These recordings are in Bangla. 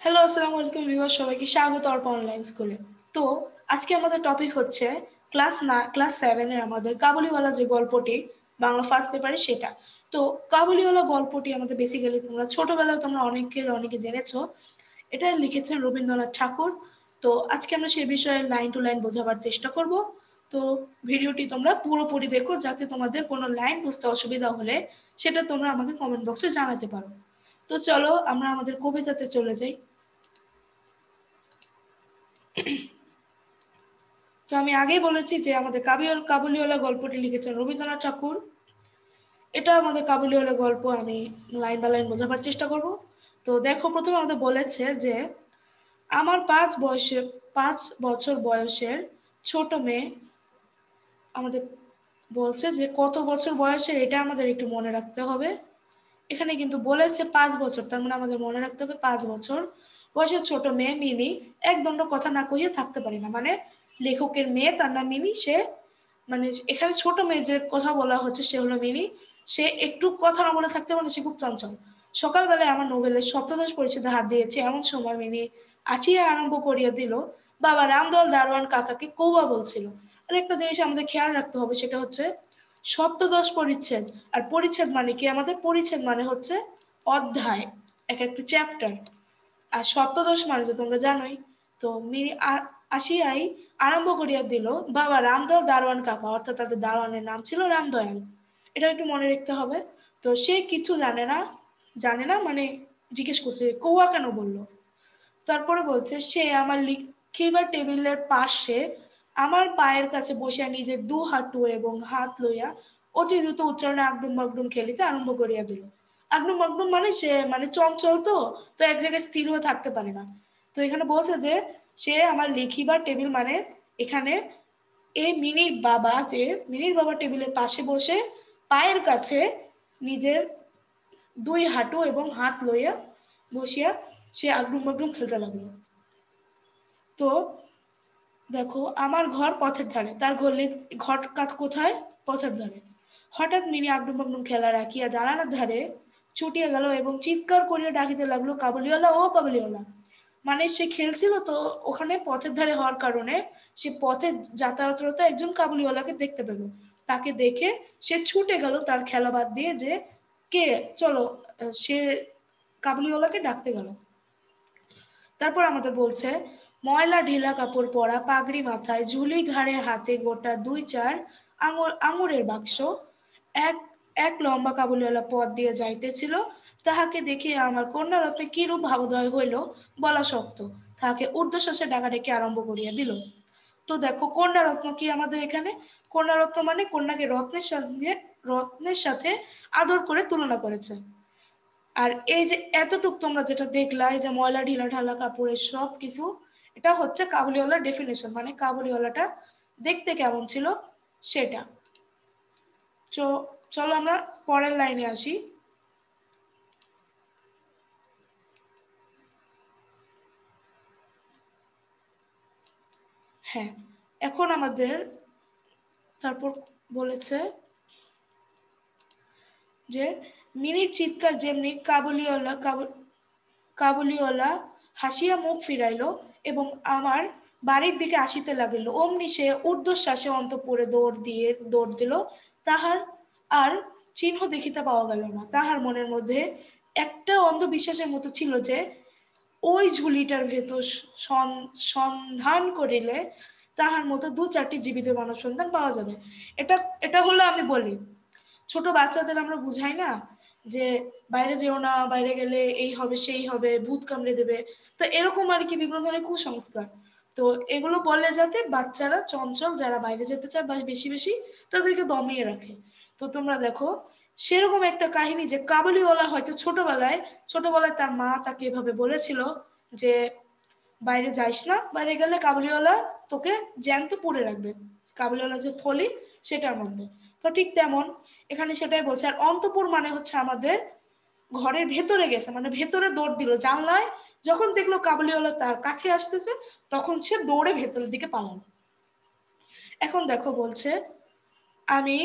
হ্যালো, আসসালামু আলাইকুম ভিউয়ার, সবাইকে স্বাগত অর্পণ অনলাইন স্কুলে। তো আজকে আমাদের টপিক হচ্ছে ক্লাস 7 এর আমাদের কাবুলিওয়ালা যে গল্পটি বাংলা ফার্স্ট পেপারে সেটা। তো কাবুলিওয়ালা গল্পটি আমাদের বেসিক্যালি তোমরা ছোটবেলায় অনেকে জেনেছো। এটা লিখেছেন রবীন্দ্রনাথ ঠাকুর। তো আজকে আমরা সেই বিষয়ে লাইন টু লাইন বোঝাবার চেষ্টা করব। তো ভিডিওটি তোমরা পুরোপুরি দেখো, যাতে তোমাদের কোনো লাইন বুঝতে অসুবিধা হলে সেটা তোমরা আমাকে কমেন্ট বক্সে জানাতে পারো। তো চলো আমরা আমাদের কবিতাতে চলে যাই। তো আমি আগেই বলেছি যে আমাদের কাবুলিওয়ালা গল্পটি লিখেছেন রবীন্দ্রনাথ ঠাকুর। এটা আমাদের কাবুলিওয়ালা গল্প, আমি লাইন বাই লাইন বোঝাবার চেষ্টা করব। তো দেখো, প্রথমে আমাদের বলেছে যে আমার 5 বছর বয়সের ছোট মেয়ে, আমাদের বলছে যে কত বছর বয়সের এটা আমাদের একটু মনে রাখতে হবে। এখানে কিন্তু বলেছে 5 বছর, তার মানে আমাদের মনে রাখতে হবে 5 বছর বয়সের ছোট মেয়ে মিনি এক দণ্ড কথা না কহিয়ে থাকতে পারি না। মানে লেখকের মেয়ে, তার নাম মিনি। সে মানে এখানে ছোট মেয়ে যে কথা বলা হচ্ছে সে হলো মিনি। সে একটু কথা না বলে থাকতে পারে, সে খুব চঞ্চল। সকালবেলায় আমার নোবেলের সপ্তদশ পরিচ্ছেদে হাত দিয়েছে, এমন সময় মিনি আসিয়া আরম্ভ করিয়া দিল, বাবা রামদয়াল দারোয়ান কাকাকে কৌয়া বলছিল। আর একটা জিনিস আমাদের খেয়াল রাখতে হবে, সেটা হচ্ছে সপ্তদশ পরিচ্ছেদ। আর পরিচ্ছেদ মানে কি? আমাদের পরিচ্ছেদ মানে হচ্ছে অধ্যায়, এক একটা চ্যাপ্টার। আর সপ্তদশ মানে তো তোমরা জানোই। তো মিনি আসিয়াই আরম্ভ করিয়া দিল, বাবা রামদয়াল দারোয়ান কাকা, অর্থাৎ তাদের দারোয়ানের নাম ছিল রামদয়াল। এটা একটু মনে রাখতে হবে। তো সে কিছু জানে না মানে জিজ্ঞেস করছে কৌয়া কেন বললো। তারপরে বলছে সে আমার লিখিবার টেবিলের পাশে আমার পায়ের কাছে বসিয়া নিজের দু হাঁটু এবং হাত লইয়া অতি দ্রুত উচ্চারণে আগডুম বাগডুম খেলিতে আরম্ভ করিয়া দিল। আগডুম বাগডুম মানে সে মানে চঞ্চল, তো তো এক জায়গায় স্থির হয়ে থাকতে পারে না। তো এখানে বলছে যে সে আমার লিখিবার টেবিল, মানে এখানে মিনির বাবা টেবিলের পাশে বসে পায়ের কাছে নিজের দুই হাঁটু এবং হাত লইয়া বসিয়া সে আগডুম বাগডুম খেলতে লাগলো। তো দেখো, আমার ঘর পথের ধারে, তার ঘর কোথায়? পথের ধারে। হঠাৎ মিনি আগডুম বাগডুম খেলা রাখিয়া জানালার ধারে ছুটিয়া গেল এবং চিৎকার করিয়া ডাকিতে লাগলো, কাবুলিওয়ালা, ও কাবুলিওয়ালা। মানে সে খেলছিল, তো ওখানে পথের ধারে হওয়ার কারণে সে পথে যাতায়াতরত একজন কাবুলিওয়ালাকে দেখতে পেল। তাকে দেখে সে ছুটে গেল তার খেলা বাদ দিয়ে, যে কে, চলো। সে কাবুলিওয়ালাকে ডাকতে গেল। তারপর আমাদের বলছে ময়লা ঢিলা কাপড় পরা, পাগড়ি মাথায়, ঝুলি ঘাড়ে, হাতে গোটা 2-4 আঙুরের বাক্স, এক এক লম্বা কাবুলিওয়ালা পথ দিয়ে যাইতেছিল। তাহাকে দেখিয়া আমার কন্যারত্নে কিরূপ ভাবোদয় হইল বলা শক্ত। তাহাকে ঊর্ধ্বশ্বাসে ডাকাডাকি আরম্ভ করিয়া দিল। তো দেখো, কন্যারত্ন কি আমাদের এখানে? কন্যারত্ন মানে কন্যাকে রত্নের সাথে আদর করে তুলনা করেছে। আর এই যে এতটুক তোমরা যেটা দেখলা, এই যে ময়লা ঢিলা ঢালা কাপড়ের সব কিছু, এটা হচ্ছে কাবুলিওয়ালার ডেফিনেশন, মানে কাবুলিওয়ালাটা দেখতে কেমন ছিল সেটা। চলো আমরা পরের লাইনে আসি। হ্যাঁ, এখন আমাদের তারপর বলেছে যে মিনির চিৎকার যেমনি কাবুলিওয়ালা হাসিয়া মুখ ফিরাইল এবং আমার বাড়ির দিকে আসিতে লাগিল, অমনি সে ঊর্ধ্বশ্বাসে অন্তঃপুরে দৌড় দিল। তাহার আর চিহ্ন দেখিতে পাওয়া গেল না। তাহার মনের মধ্যে একটা অন্ধবিশ্বাসের মতো ছিল যে ওই ঝুলিটার ভেতর সন্ধান করিলে তাহার মতো 2-4টি জীবিত মানব সন্ধান পাওয়া যাবে। এটা এটা হলো, আমি বলি, ছোট বাচ্চাদের আমরা বুঝাই না যে বাইরে যেও না, বাইরে গেলে এই হবে সেই হবে, ভূত কামড়ে দেবে। তো এরকম আর কি বিভিন্ন ধরনের কুসংস্কার। তো এগুলো বলে যাতে বাচ্চারা চঞ্চল, যারা বাইরে যেতে চায় বা বেশি বেশি, তাদেরকে দমিয়ে রাখে। তো তোমরা দেখো, সেরকম একটা কাহিনী যে কাবুলিওয়ালা হয়তো ছোটবেলায় তার মা তাকে এভাবে বলেছিল যে বাইরে যাইস না, বাইরে গেলে কাবুলিওয়ালা তোকে জ্যান্ত পুড়ে রাখবে, কাবুলিওয়ালা যে থলি সেটার মধ্যে। তো ঠিক তেমন এখানে সেটাই বলছে। আর অন্তপুর মানে হচ্ছে আমাদের ঘরের ভেতরে গেছে, মানে ভেতরে দৌড় দিল। জানলায় যখন দেখলো কাবুলিওয়ালা তার কাছে আসতেছে, তখন সে দৌড়ে ভেতরের দিকে পালালো। এখন দেখো বলছে, আমি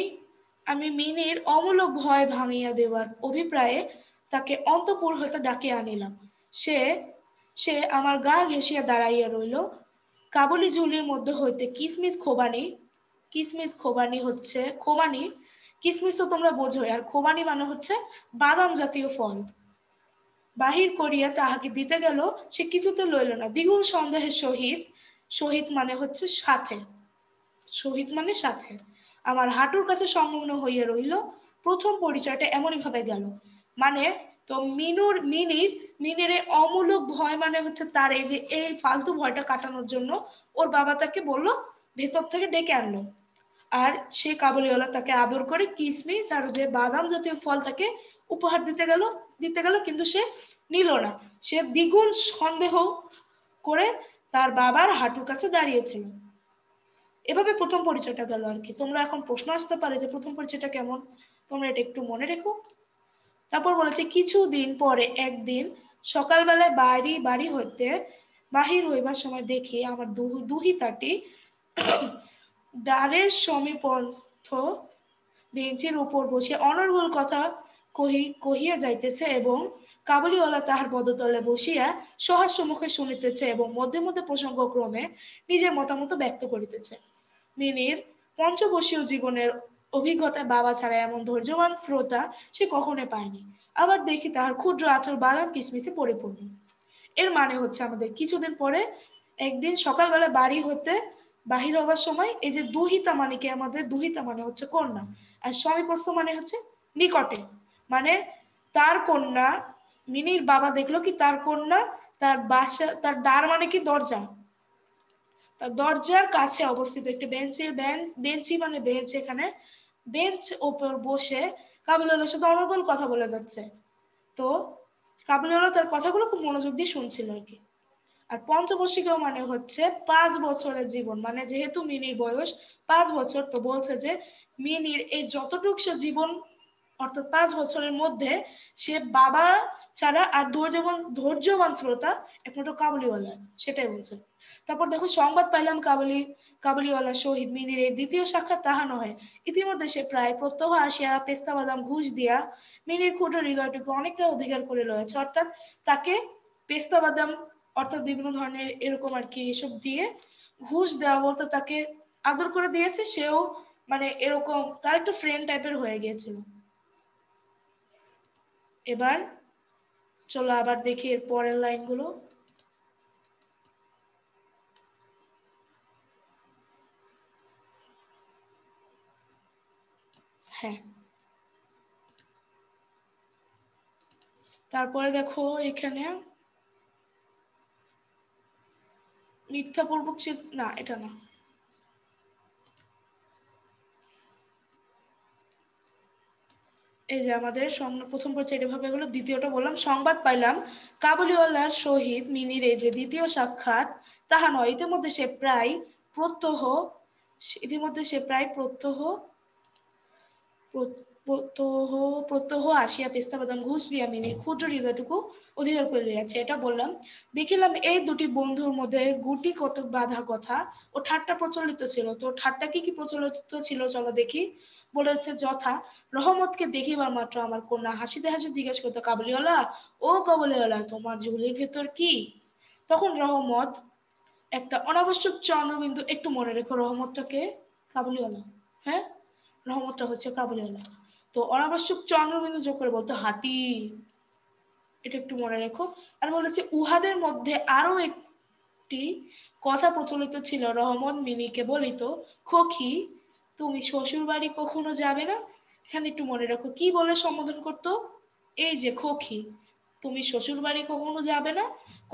আমি মিনির অমূলক ভয় ভাঙিয়া দেওয়ার অভিপ্রায়ে তাকে অন্তপুর হইতে ডাকিয়া আনিলাম। সে সে আমার গা ঘেঁষিয়া দাঁড়াইয়া রইল। কাবুলি ঝুলির মধ্যে হইতে কিসমিস খোবানি হচ্ছে খোবানি, কিসমিস তো তোমরা বোঝোই, আর খোবানি মানে হচ্ছে বাদাম জাতীয় ফল, বাহির করিয়া তাহাকে দিতে গেল। সে কিছুতে লইল না। দ্বিগুণ সন্দেহের সহিত, সহিত মানে হচ্ছে সাথে, সহিত মানে সাথে, আমার হাঁটুর কাছে সংলগ্ন হইয়া রইল। প্রথম পরিচয়টা এমনই ভাবে গেল। মানে তো মিনির এই অমূলক ভয় মানে হচ্ছে তার এই যে এই ফালতু ভয়টা কাটানোর জন্য ওর বাবা তাকে বললো, ভেতর থেকে ডেকে আনলো। আর সে কাবুলিওয়ালা তাকে আদর করে কিসমিস আর যে বাদাম জাতীয় ফল তাকে উপহার দিতে গেল, কিন্তু সে নিল না। সে দ্বিগুণ সন্দেহ করে তার বাবার হাঁটুর কাছে দাঁড়িয়েছিল। এভাবে প্রথম পরিচয়টা গেল আর কি। তোমরা এখন প্রশ্ন আসতে পারে যে প্রথম পরিচয়টা কেমন, তোমরা এটা একটু মনে রেখো। তারপর বলেছে কিছুদিন পরে একদিন সকালবেলায় বাড়ি হইতে বাহির হইবার সময় দেখি আমার দুহিতাটি দ্বারের সমীপস্থ বেঞ্চের উপর বসে অনর্গল কথা কহিয়া যাইতেছে, এবং কাবুলিওয়ালা তাহার পদতলে বসিয়া সহাস্য মুখে শুনিতেছে এবং মধ্যে মধ্যে প্রসঙ্গক্রমে নিজের মতামত ব্যক্ত করিতেছে। মিনির পঞ্চবর্ষীয় জীবনের অভিজ্ঞতায় বাবা ছাড়া এমন ধৈর্যবান শ্রোতা সে কখনো পায়নি। আবার দেখি তাহার ক্ষুদ্র আচর বাদাম কিসমিসে পরিপূর্ণ। এর মানে হচ্ছে আমাদের কিছুদিন পরে একদিন সকালবেলা বাড়ি হতে বাহির হবার সময় এই যে দুহিতা মানে কি, আমাদের দুহিতা মানে হচ্ছে কন্যা, আর সমীপস্থ মানে হচ্ছে নিকটে, মানে তার কন্যা, মিনির বাবা দেখলো কি তার কন্যা তার বাসা, তার দ্বার মানে কি দরজা, তার দরজার কাছে অবস্থিত একটি বেঞ্চি মানে বেঞ্চ, এখানে বেঞ্চ ওপর বসে কাবুলিওয়ালার সাথে অনর্গল কথা বলে যাচ্ছে। তো কাবুলিওয়ালা তার কথাগুলো খুব মনোযোগ দিয়ে শুনছিল আর কি। আর পঞ্চবর্ষিকীয় মানে হচ্ছে 5 বছরের জীবন, মানে যেহেতু মিনির বয়স 5 বছর, তো বলছে যে মিনির এই যতটুক সে জীবন, অর্থাৎ 5 বছরের মধ্যে সে বাবা ছাড়া আর ধৈর্যবান শ্রোতা একমাত্র কাবুলিওয়ালা, সেটাই বলছে। তারপর দেখো সংবাদ পাইলাম কাবুলিওয়ালা শহীদ মিনির এই দ্বিতীয় সাক্ষাৎ তাহা নহে। ইতিমধ্যে সে প্রায় প্রত্যহ আসিয়া পেস্তা বাদাম ঘুষ দিয়া মিনির ক্ষুদ্র হৃদয়টুকু অনেকটা অধিকার করে লয়েছে। অর্থাৎ তাকে পেস্তা বাদাম অর্থাৎ বিভিন্ন ধরনের এরকম আর কি এসব দিয়ে ঘুষ দেওয়া বলতে তাকে আদর করে দিয়েছে, সেও মানে এরকম তার একটা ফ্রেন্ড টাইপের হয়ে গিয়েছিল। এবার চলো আবার দেখি এর পরের লাইনগুলো। হ্যাঁ, তারপরে দেখো এখানে মিথ্যাপূর্বক না, এটা না, এই যে আমাদের প্রথম পর্যায়ে এভাবে গেল, দ্বিতীয়টা বললাম সংবাদ পাইলাম কাবুলিওয়ালার সহিত মিনির এই যে দ্বিতীয় সাক্ষাৎ তাহা নয়, ইতিমধ্যে সে প্রায় প্রত্যহ আসিয়া পেস্তা বাদাম ঘুষ দিয়া মিনির ক্ষুদ্র হৃদয়টুকু অধিকার করে লইয়াছে, এটা বললাম। দেখিলাম এই দুটি বন্ধুর মধ্যে গুটি কতক বাধা কথা ও ঠাট্টা প্রচলিত ছিল। তো ঠাট্টা কি কি প্রচলিত ছিল চলো দেখি। বলেছে যথা, রহমতকে দেখিবার মাত্র আমার কন্যা হাসিতে হাসিতে জিজ্ঞেস করতো, কাবুলিওয়ালা ও কাবুলিওয়ালা তোমার ঝুলির ভেতর কি? তখন রহমত একটা অনাবশ্যক চন্দ্রবিন্দু, একটু মনে রেখো রহমতটাকে কাবুলিওয়ালা, হ্যাঁ রহমতটা হচ্ছে কাবুলিওয়ালা, তো অনাবশ্যক চন্দ্রবিন্দু যোগ করে বলতো হাতি, এটা একটু মনে রেখো। আর বলেছে উহাদের মধ্যে আরো একটি কথা প্রচলিত ছিল, রহমত মিনিকে বলিত, খোকি তুমি শ্বশুর বাড়ি কখনো যাবে না? এখানে একটু মনে রাখো কি বলে সম্বোধন করতো, এই যে খোকি তুমি শ্বশুর বাড়ি কখনো যাবে না,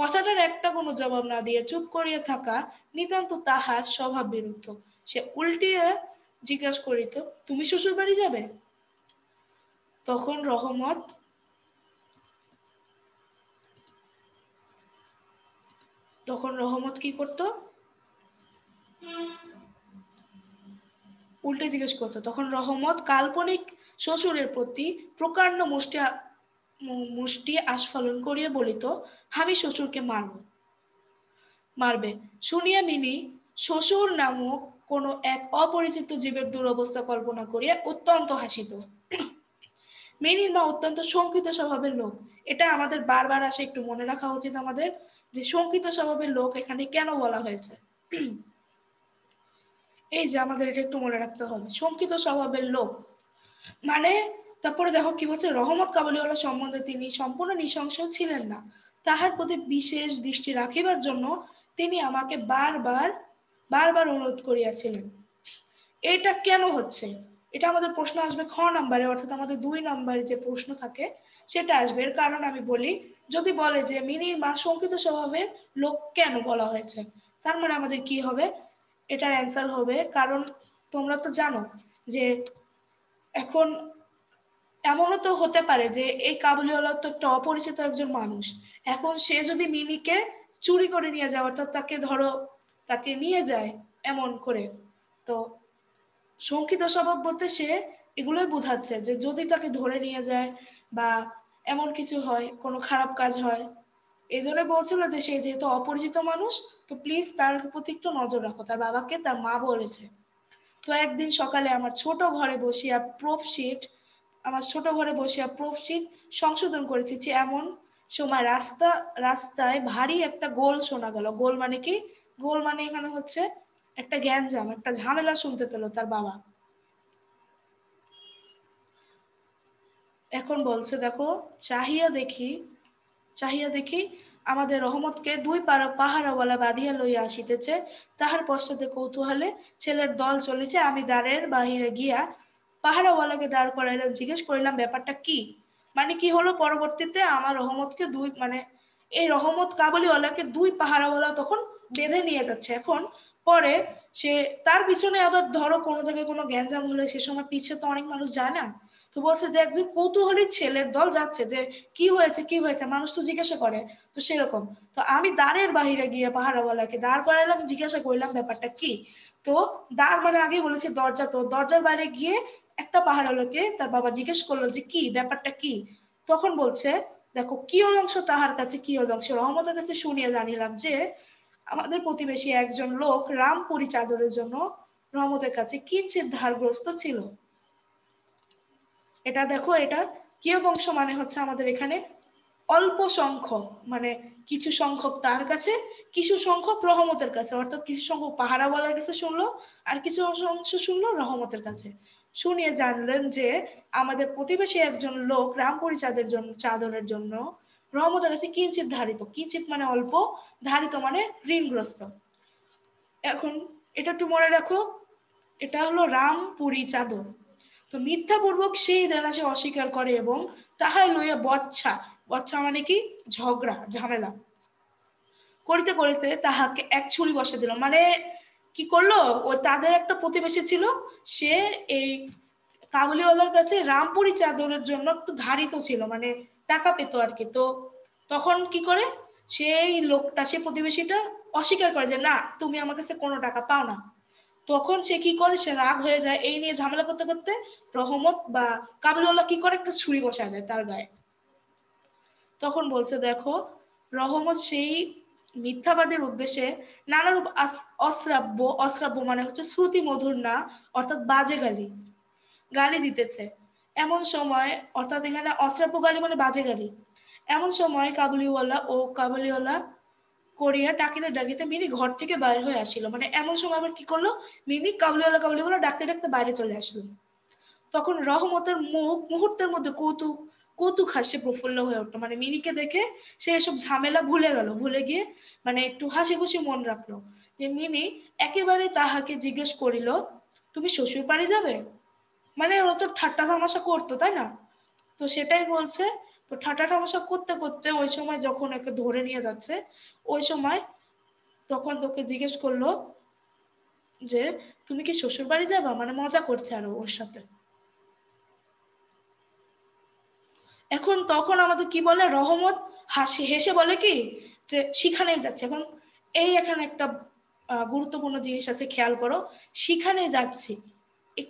কথাটার একটা কোনো জবাব না দিয়ে চুপ করিয়া থাকা নিতান্ত তাহার স্বভাব বিরুদ্ধ। সে উল্টিয়ে জিজ্ঞাসা করিত, তুমি শ্বশুর বাড়ি যাবে? তখন রহমত কি করতো, উল্টে জিজ্ঞেস করতো। তখন রহমত কাল্পনিক শ্বশুরের প্রতি প্রকাণ্ড মুষ্টি আস্ফালন করিয়া বলিত, আমি শ্বশুরকে মারবে। শুনিয়া মিনি শ্বশুর নামক কোনো এক অপরিচিত জীবের দুরবস্থা কল্পনা করিয়া অত্যন্ত হাসিত। মিনির মা অত্যন্ত শঙ্কিত স্বভাবের লোক। এটা আমাদের বারবার আসে, একটু মনে রাখা উচিত আমাদের যে শঙ্কিত স্বভাবের লোক এখানে কেন বলা হয়েছে। এই যে আমাদের এটা একটু মনে রাখতে হবে, শঙ্কিত স্বভাবের লোক মানে। তারপরে দেখো কি বলছে, রহমত কাবুলিওয়ালা সম্বন্ধে তিনি সম্পূর্ণ নৃশংস ছিলেন না। তাহার প্রতি বিশেষ দৃষ্টি রাখিবার জন্য তিনি আমাকে বারবার বারবার অনুরোধ করিয়াছিলেন। এটা কেন হচ্ছে, এটা আমাদের প্রশ্ন আসবে খ নাম্বারে, অর্থাৎ আমাদের 2 নাম্বারে যে প্রশ্ন থাকে সেটা আসবে। এর কারণ আমি বলি, যদি বলে যে মিনির মা শঙ্কিত স্বভাবের লোক কেন বলা হয়েছে, তার মানে আমাদের কি হবে, এটার অ্যান্সার হবে কারণ তোমরা তো জানো যে এখন এমনও তো হতে পারে যে এই কাবুলিওয়ালা তো একটা অপরিচিত একজন মানুষ। এখন সে যদি মিনিকে চুরি করে নিয়ে যায়, অর্থাৎ তাকে ধরো তাকে নিয়ে যায় এমন করে, তো শঙ্কিত স্বভাব বলতে সে এগুলোই বোঝাচ্ছে যে যদি তাকে ধরে নিয়ে যায় বা এমন কিছু হয়, কোনো খারাপ কাজ হয়, এই জন্য বলছিল যে সে যেহেতু অপরিচিত মানুষ, তো প্লিজ তার প্রতি একটু নজর রাখো। তার বাবাকে তার মা বলেছে। তো একদিন সকালে আমার ছোট ঘরে বসিয়া প্রুফশিট সংশোধন করিতেছি, এমন সময় রাস্তায় ভারী একটা গোল শোনা গেল। গোল মানে কি, গোল মানে এখানে হচ্ছে একটা গ্যাঞ্জাম, একটা ঝামেলা শুনতে পেল তার বাবা। এখন বলছে দেখো, চাহিয়া দেখি আমাদের রহমতকে 2 পাহারাওয়ালা বাঁধিয়া লইয়া আসিতেছে। তাহার পশ্চাতে কৌতূহলে ছেলের দল চলেছে। আমি দ্বারের বাহিরে গিয়া পাহারাওয়ালাকে দাঁড় করাইলাম, জিজ্ঞেস করিলাম ব্যাপারটা কি। মানে কি হলো, পরবর্তীতে আমার রহমতকে এই রহমত কাবুলিওয়ালাকে 2 পাহারাওয়ালা তখন বেঁধে নিয়ে যাচ্ছে। এখন পরে সে তার পিছনে আবার ধরো কোনো জায়গায় কোনো গ্যাঞ্জাম হলে সে সময় পিছে তো অনেক মানুষ যায় না, তো বলছে যে একজন কৌতূহলী ছেলের দল যাচ্ছে, যে কি হয়েছে কি হয়েছে, মানুষ তো জিজ্ঞাসা করে। তো সেরকম, তো আমি দ্বারের বাহিরে গিয়ে পাহারাওয়ালাকে দাঁড় করাইলাম, জিজ্ঞাসা করলাম ব্যাপারটা কি। তো দ্বার মানে আগে বলেছি দরজা, তো দরজার বাইরে গিয়ে একটা পাহারাওয়ালাকে তার বাবা জিজ্ঞেস করলো যে কি ব্যাপারটা কি। তখন বলছে দেখো, কিয়দংশ তাহার কাছে কিয়দংশ রহমতের কাছে শুনিয়া জানিলাম যে আমাদের প্রতিবেশী একজন লোক রামপুরি চাদরের জন্য রহমতের কাছে কিঞ্চিত ধারগ্রস্ত ছিল। এটা দেখো, এটা কিয়দংশ মানে হচ্ছে আমাদের এখানে অল্প সংখ্যক, মানে কিছু সংখ্যক তার কাছে, কিছু সংখ্যক রহমতের কাছে, অর্থাৎ কিছু সংখ্যক পাহারাওয়ালার কাছে শুনলো আর কিছু অংশ শুনলো রহমতের কাছে। শুনিয়ে জানলেন যে আমাদের প্রতিবেশী একজন লোক রামপুরি চাদরের জন্য রহমতের কাছে কিঞ্চিত ধারিত, কিঞ্চিত মানে অল্প, ধারিত মানে ঋণগ্রস্ত। এখন এটা একটু মনে রাখো, এটা হলো রামপুরি চাদর। তো মিথ্যাপূর্বক সেই দেনা সে অস্বীকার করে এবং তাহাই লইয়া বচ্ছা মানে কি, ঝগড়া ঝামেলা করিতে করিতে তাহাকে এক ছুরি বসে দিল। মানে কি করলো, ও তাদের একটা প্রতিবেশী ছিল, সে এই কাবুলিওয়ালার কাছে রামপুরি চাদরের জন্য একটু ধারিত ছিল, মানে টাকা পেত আর কি। তো তখন কি করে, সেই লোকটা, সে প্রতিবেশীটা অস্বীকার করে যে না, তুমি আমার কাছে কোনো টাকা পাও না। তখন সে কি করে, সে রাগ হয়ে যায়, এই নিয়ে ঝামেলা করতে করতে রহমত বা কাবুলিওয়ালা কি করে, একটা ছুরি বসায় দেয় তার গায়ে। তখন বলছে দেখো, রহমত সেই মিথ্যাবাদের উদ্দেশ্যে নানারূপ অশ্রাব্য মানে হচ্ছে শ্রুতি মধুর না, অর্থাৎ বাজে গালি গালি দিতেছে। এমন সময়, অর্থাৎ এখানে অশ্রাব্য গালি মানে বাজে গালি। এমন সময় কাবুলিওয়ালা করিয়া ডাকিতে ডাকিতে মিনি ঘর থেকে বাইরে হয়ে আসছিল। মানে এমন সময় আবার কি করলো, মিনি কাবুলিওয়ালা ডাকতে ডাকতে বাইরে চলে আসলো। তখন রহমতের মুখ মুহূর্তের মধ্যে কৌতুক হাসি প্রফুল্ল হয়ে উঠলো। মানে মিনিকে দেখে সে এসব ঝামেলা ভুলে গিয়ে মানে একটু হাসি খুশি মন রাখলো। যে মিনি একেবারে তাহাকে জিজ্ঞেস করিল, তুমি শ্বশুর বাড়ি যাবে। মানে ও তো ঠাট্টা তামাশা করতো তাই না, তো সেটাই বলছে। তো ঠাট্টা তামাশা করতে করতে ওই সময় যখন একে ধরে নিয়ে যাচ্ছে, ওই সময় তখন তোকে জিজ্ঞেস করলো যে তুমি কি শ্বশুর বাড়ি যাবা, মানে মজা করছে আরো ওর সাথে। এখন তখন আমাদের কি বলে, রহমত হেসে বলে কি, যে সেখানেই যাচ্ছে। এখন এই এখানে একটা গুরুত্বপূর্ণ জিনিস আছে, খেয়াল করো, সেখানে যাচ্ছি,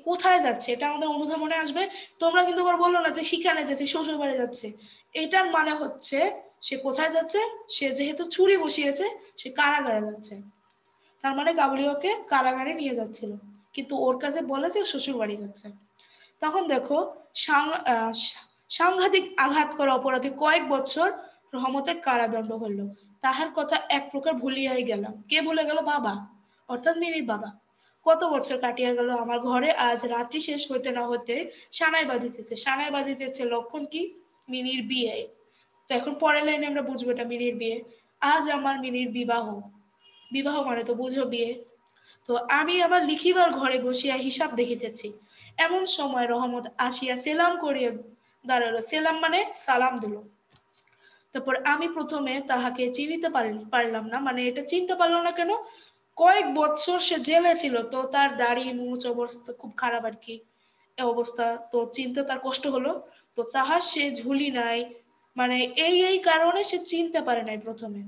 কোথায় যাচ্ছে এটা আমাদের অনুধাবনে আসবে। তোমরা কিন্তু আবার বললো না যে সেখানে যাচ্ছে শ্বশুর বাড়ি যাচ্ছে, এটার মানে হচ্ছে সে কোথায় যাচ্ছে, সে যেহেতু ছুরি বসিয়েছে সে কারাগারে যাচ্ছে। তার মানে কাবুলিওকে কারাগারে নিয়ে যাচ্ছিল, কিন্তু ওর কাছে বলেছে শ্বশুর বাড়ি যাচ্ছে। তখন দেখো সাংঘাতিক আঘাত করা অপরাধে কয়েক বছর রহমতের কারাদণ্ড হলো। তাহার কথা এক প্রকার ভুলিয়াই গেলাম। কে ভুলে গেল? বাবা, অর্থাৎ মিনির বাবা। কত বছর কাটিয়া গেল, আমার ঘরে আজ রাত্রি শেষ হইতে না হতে সানাই বাজিতেছে। সানাই বাজিতেছে লক্ষণ কি? মিনির বিয়ে। তো এখন পরের লাইনে আমরা বুঝবো এটা মিনির বিয়ে। আজ আমার মিনির বিবাহ। বিবাহ মানে তো বুঝো বিয়ে। তো আমি আবার লিখিবার ঘরে বসিয়া হিসাব দেখিতেছি, এমন সময় রহমত আসিয়া সেলাম করিয়া দাঁড়ালো। সেলাম মানে সালাম দিল। তারপর আমি প্রথমে তাহাকে চিনিতে পারলাম না। মানে এটা চিনতে পারলাম না কেন? কয়েক বছর সে জেলে ছিল, তো তার দাড়ি মুছ অবস্থা খুব খারাপ আর কি, অবস্থা, তো চিনতে তার কষ্ট হলো। তো তাহার সে ঝুলি নাই, মানে এই কারণে সে চিনতে পারে নাই প্রথমে।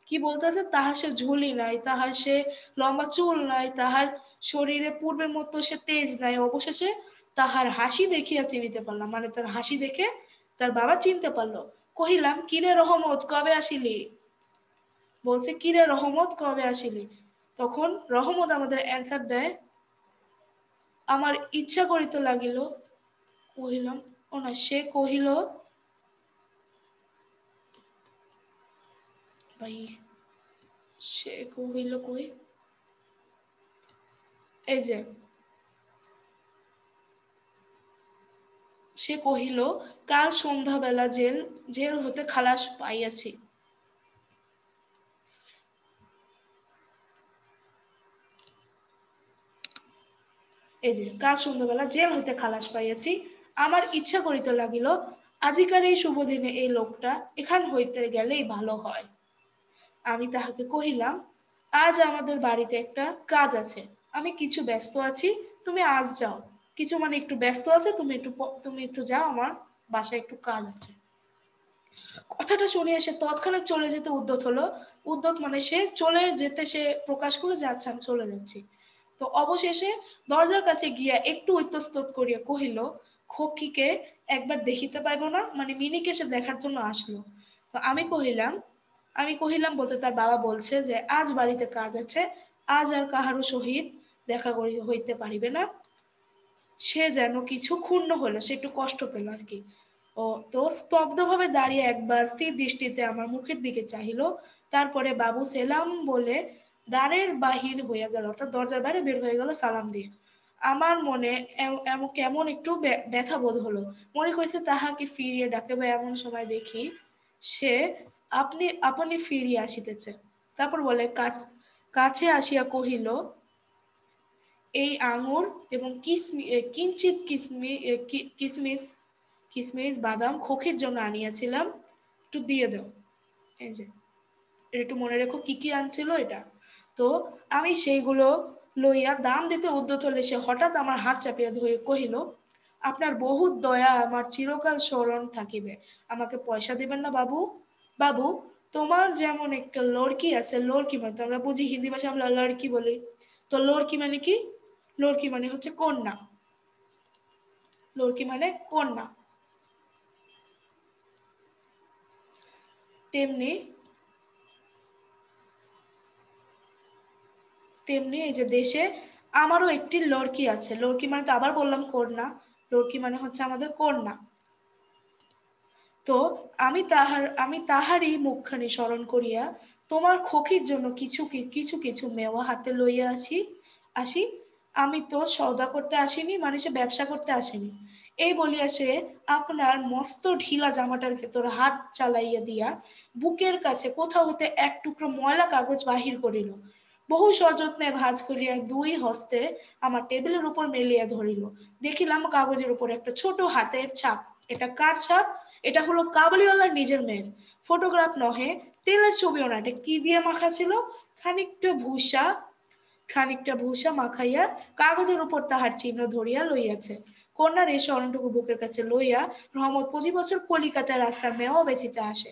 কি বলতেছে? তাহার সে ঝুলি নাই, তাহার সে লম্বা চুল নাই, তাহার শরীরে পূর্বের মতো সে তেজ নাই। অবশেষে তাহার হাসি দেখিয়া চিনিতে পারলাম, মানে তার হাসি দেখে তার বাবা চিনতে পারলো। কহিলাম, কিরে রহমত, কবে আসিলি? বলছে, কিরে রহমত, কবে আসিলি? তখন রহমত আমাদের অ্যান্সার দেয়, আমার ইচ্ছা করিতে লাগিল। কহিলাম, ও না, সে কহিল, ভাই সে কহিল কই, এই যে সে কহিল, কাল সন্ধ্যাবেলা জেল হতে খালাস পাইয়াছি। এই যে কাল সন্ধ্যাবেলা জেল হতে খালাস পাইয়াছি। আমার ইচ্ছা করিতে লাগিল, আজিকার এই শুভ দিনে এই লোকটা এখান হইতে গেলেই ভালো হয়। আমি তাহাকে কহিলাম, আজ আমাদের বাড়িতে একটা কাজ আছে, আমি কিছু ব্যস্ত আছি, তুমি আজ যাও। কিছু মানে একটু ব্যস্ত আছে, তুমি একটু যাও, আমার বাসায় একটু কাজ আছে। কথাটা শুনিয়া সে তৎক্ষণাৎ চলে যেতে উদ্যত হলো। উদ্যত মানে সে চলে যেতে, সে প্রকাশ করে যাচ্ছে আমি চলে যাচ্ছি। তো অবশেষে দরজার কাছে গিয়া একটু ইতস্তত করিয়া কহিল, খকিকে একবার দেখিতে পাইব না? মানে মিনিকে সে দেখার জন্য আসলো। তো আমি কহিলাম বলতে তার বাবা বলছে যে আজ বাড়িতে কাজ আছে, আজ আর কাহারও সহিত দেখা হইতে পারিবে না। সে যেন কিছু ক্ষুণ্ণ হলো, সে একটু কষ্ট পেল আর কি। ও তো স্তব্ধভাবে দাঁড়িয়ে একবার স্থির দৃষ্টিতে আমার মুখের দিকে চাহিল। তারপরে বাবু সেলাম বলে দ্বারের বাহির হইয়া গেল, অর্থাৎ দরজার বাইরে বের হয়ে গেল সালাম দিয়ে। আমার মনে কেমন একটু ব্যথা বোধ হলো। মনে করেছে তাহাকে ফিরিয়ে ডাকে, বা এমন সময় দেখি সে আপনি আপনি ফিরিয়া আসিতেছে। তারপর বলে, কাছে আসিয়া কহিল, এই আঙুর এবং কিঞ্চিত কিসমিস কিসমিস বাদাম খোকির জন্য আনিয়াছিলাম, একটু দিয়ে দাও। এই যে, একটু মনে রেখো কি কি আনছিল এটা। তো আমি সেইগুলো লইয়া দাম দিতে উদ্যত হলে সে হঠাৎ আমার হাত চাপিয়া ধরে কহিল, আপনার বহুত দয়া আমার চিরকাল স্মরণ থাকিবে, আমাকে পয়সা দিবেন না বাবু? বাবু, তোমার যেমন একটা লড়কি আছে, লড়কি মানে তো আমরা বুঝি হিন্দি ভাষা আমরা লড়কি বলি, তো লড়কি মানে কি? লড়কি মানে হচ্ছে কন্যা। লড়কি মানে কন্যা। তেমনি তেমনি এই যে দেশে আমারও একটি লড়কি আছে। লড়কি মানে তো আবার বললাম কন্যা, লড়কি মানে হচ্ছে আমাদের কন্যা। তো আমি তাহারই মুখখানি স্মরণ করিয়া তোমার খোকির জন্য কিছু কিছু কিছু মেওয়া হাতে লইয়া আসি। আমি তো সওদা করতে আসিনি, মানে সে ব্যবসা করতে আসেনি। এই বলিয়া সে আপনার মস্ত ঢিলা জামাটার ভেতর হাত চালাইয়া দিয়া বুকের কাছে কোথাও হতে এক টুকরো ময়লা কাগজ বাহির করিল। বহু সযত্নে ভাঁজ করিয়া দুই হস্তে আমার টেবিলের উপর মেলিয়া ধরিল। দেখিলাম কাগজের উপর একটা ছোট হাতের ছাপ। এটা কার ছাপ? এটা হলো কাবুলিওয়ালার নিজের মেয়ের। ফটোগ্রাফ নহে, তেলের ছবিও না। এটা কি দিয়ে মাখা ছিল? খানিকটা ভূষা খানিকটা ভূষা মাখাইয়া কাগজের উপর তাহার চিহ্ন ধরিয়া লইয়াছে। কন্যার এই স্মরণটুকু বুকের কাছে লইয়া রহমত প্রতি বছর কলিকাতায় রাস্তার মেওয়া বেচিতে আসে।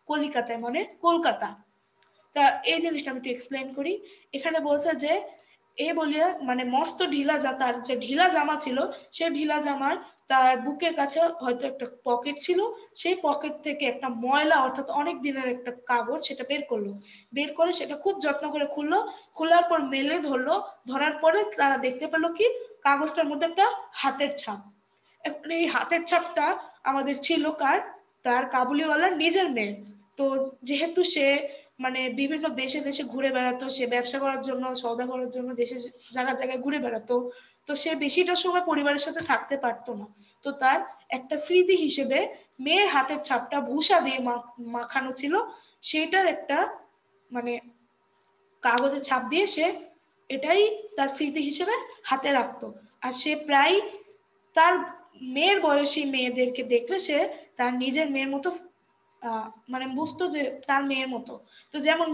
কলিকাতায় মানে কলকাতা। তা এই জিনিসটা আমি একটু এক্সপ্লেন করি। এখানে বলছে যে এ বলিয়া মানে মস্ত ঢিলা তার যে ঢিলা জামা ছিল, সে ঢিলা জামার তার বুকের কাছে হয়তো একটা পকেট ছিল, সেই পকেট থেকে একটা ময়লা অর্থাৎ অনেক দিনের একটা কাগজ সেটা বের করলো। বের করে সেটা খুব যত্ন করে খুললো। খোলার পর মেলে ধরলো। ধরার পরে তারা দেখতে পেলো কি কাগজটার মধ্যে একটা হাতের ছাপ। এখন এই হাতের ছাপটা আমাদের ছিল কার, তার কাবুলিওয়ালার নিজের মেয়ে। তো যেহেতু সে মানে বিভিন্ন দেশে দেশে ঘুরে বেড়াতো, সে ব্যবসা করার জন্য, সওদা করার জন্য দেশে জায়গায় জায়গায় ঘুরে বেড়াতো, তো সে বেশিটা সময় পরিবারের সাথে থাকতে পারতো না। তো তার একটা স্মৃতি হিসেবে মেয়ের হাতের ছাপটা ভূষা দিয়ে মাখানো ছিল, সেটার একটা মানে কাগজে ছাপ দিয়ে সে এটাই তার স্মৃতি হিসেবে হাতে রাখতো। আর সে প্রায় তার মেয়ের বয়সী মেয়েদেরকে দেখলে সে তার নিজের মেয়ের মতো মানে বুঝতো যে তার মেয়ের মতো। তো যেমন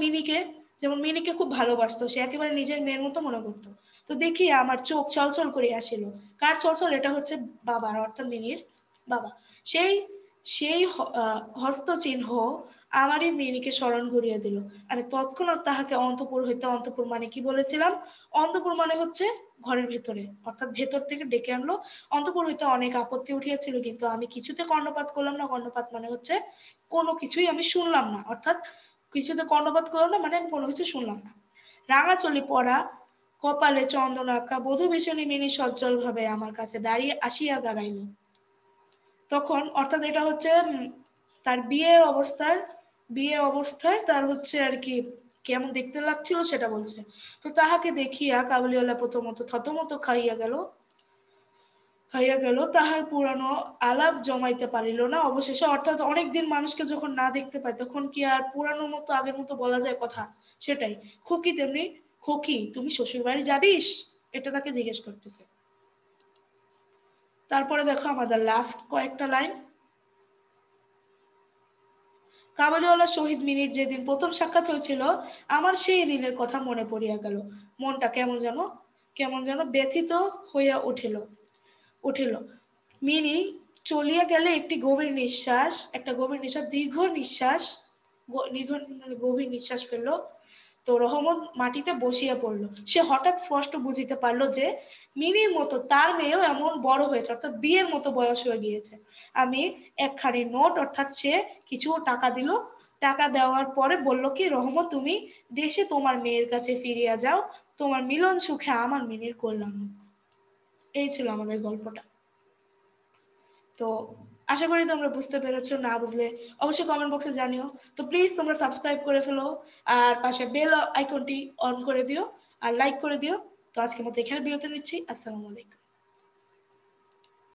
মিনিকে খুব ভালোবাসতো, সে একেবারে নিজের মেয়ের মতো মনে করতো। তো দেখি আমার চোখ ছলছল করে আসিল। কার ছলছল? এটা হচ্ছে বাবার, অর্থাৎ মিনির বাবা। সেই সেই হস্তচিহ্ন আমারই মিনিকে স্মরণ করিয়ে দিল। আমি তৎক্ষণাৎ তাহাকে অন্তঃপুর হইতে, অন্তঃপুর মানে কি বলেছিলাম, অন্তঃপুর মানে হচ্ছে ঘরের ভেতরে, অর্থাৎ ভেতর থেকে ডেকে আনলো। অন্তঃপুর হইতে অনেক আপত্তি উঠিয়াছিল, কিন্তু আমি কিছুতে কর্ণপাত করলাম না। কর্ণপাত মানে হচ্ছে কোনো কিছুই আমি শুনলাম না, অর্থাৎ কিছুতে কর্ণপাত করলাম না মানে আমি কোনো কিছু শুনলাম না। রাঙাচলি পড়া, কপালে চন্দন আঁকা, বধূ ভীষণী মিনি সজ্জল ভাবে আমার কাছে দাঁড়িয়ে আসিয়া দাঁড়াইল। তখন অর্থাৎ এটা হচ্ছে তার বিয়ে অবস্থায় তার হচ্ছে আর কি কেমন দেখতে লাগছিল সেটা বলছে। তো তাহাকে দেখিয়া কাবুলিওয়ালা প্রথমত থতমত খাইয়া গেল, তাহার পুরানো আলাপ জমাইতে পারিল না অবশেষে। অর্থাৎ অনেকদিন মানুষকে যখন না দেখতে পায় তখন কি আর পুরানো মতো আগের মতো বলা যায় কথা? সেটাই। খুকি তেমনি, খুকি তুমি শ্বশুর বাড়ি যাবিস, এটা তাকে জিজ্ঞেস করতেছে। তারপরে দেখো আমাদের লাস্ট কয়েকটা লাইন। কাবুলিওয়ালা শহীদ মিনির যেদিন প্রথম সাক্ষাৎ হয়েছিল, আমার সেই দিনের কথা মনে পড়িয়া গেল। মনটা কেমন যেন ব্যথিত হইয়া উঠিল। মিনি চলিয়া গেলে একটা গভীর নিঃশ্বাস, গভীর নিঃশ্বাস ফেললো। তো রহমত মাটিতে বসিয়া পড়ল। সে হঠাৎ স্পষ্ট বুঝিতে পারলো যে মিনির মতো তার মেয়েও এমন বড় হয়েছে, অর্থাৎ বিয়ের মতো বয়স হয়ে গিয়েছে। আমি একখানি নোট, অর্থাৎ সে কিছু টাকা দিল। টাকা দেওয়ার পরে বলল কি, রহমত তুমি দেশে তোমার মেয়ের কাছে ফিরিয়া যাও, তোমার মিলন সুখে আমার মিনির কল্যাণ। এই ছিল আমাদের গল্পটা। তো আশা করি তোমরা বুঝতে পেরেছো, না বুঝলে অবশ্যই কমেন্ট বক্সে জানিও। তো প্লিজ তোমরা সাবস্ক্রাইব করে ফেলো, আর পাশে বেল আইকনটি অন করে দিও, আর লাইক করে দিও। তো আজকের মতো এখানে বিরতি নিচ্ছি। আসসালামু আলাইকুম।